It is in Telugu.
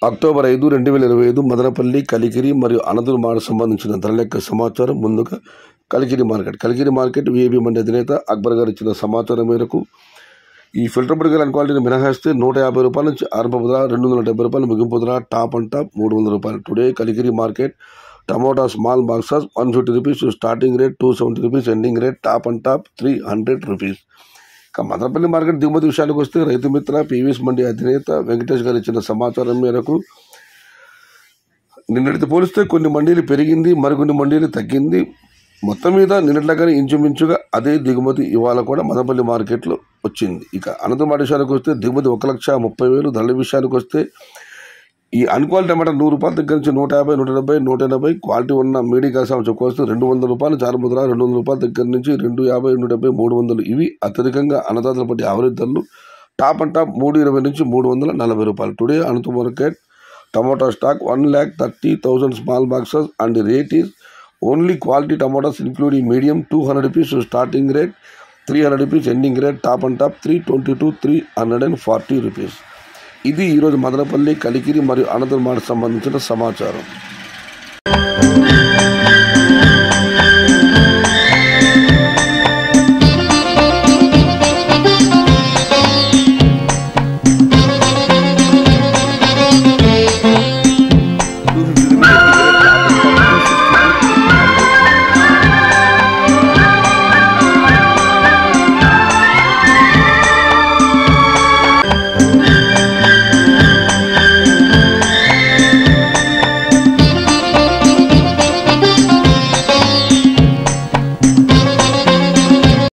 అక్టోబర్ 5, 2025 మదనపల్లి, కలికిరి మరియు అనంతపురం మార్కెట్ సంబంధించిన ధర లెక్క సమాచారం. ముందుగా కలికిరి మార్కెట్ విఐపి మండి అధినేత అక్బర్ గారు ఇచ్చిన సమాచారం మేరకు ఈ ఫిల్టర్ బుడ్ గల క్వాలిటీని మినహాయిస్తే 150 రూపాయల నుంచి ఆరంభపు ధర 270 రూపాయలు, ముగింపు ధర టాప్ అండ్ టాప్ 300 రూపాయలు. Today Kalikiri market tomato small boxes 150 rupees, starting rate 270 rupees, ending rate top and top 300 rupees. ఇక మదనపల్లి మార్కెట్ దిగుమతి విషయానికి వస్తే రైతు మిత్ర పీవీఎస్ మండి అధినేత వెంకటేష్ గారు ఇచ్చిన సమాచారం మేరకు నిన్నటితో పోలిస్తే కొన్ని మండీలు పెరిగింది, మరికొన్ని మండీలు తగ్గింది. మొత్తం మీద నిన్నట్లాగానే ఇంచుమించుగా అదే దిగుమతి ఇవాళ కూడా మదనపల్లి మార్కెట్లో వచ్చింది. ఇక అనంతపురం మార్కెట్ విషయానికి వస్తే దిగుమతి 1,30,000. ధరల విషయానికి వస్తే ఈ అన్క్వాలిటీ టమాటా 100 రూపాయల దగ్గర నుంచి 150, 170, 180, క్వాలిటీ ఉన్న మీడియం కాసం చెప్పుకొస్తే 200 రూపాయలు, జారుముద్ర 200 రూపాయల దగ్గర నుంచి 250, 270, 300. ఇవి అత్యధికంగా అన్నదాతల పట్టి యావరేజ్ ధరలు. టాప్ అండ్ టాప్ 320 నుంచి 340 రూపాయలు. Today Anantapuram market tomato stock 1,30,000 small boxes and rate is only quality tomatoes including medium 200 rupees, starting rate 300 rupees, ending rate top and top 320 to 340 rupees. ఇది ఈరోజు మదనపల్లి, కలికిరి మరియు అనంతపురం మార్కెట్ సంబంధించిన సమాచారం.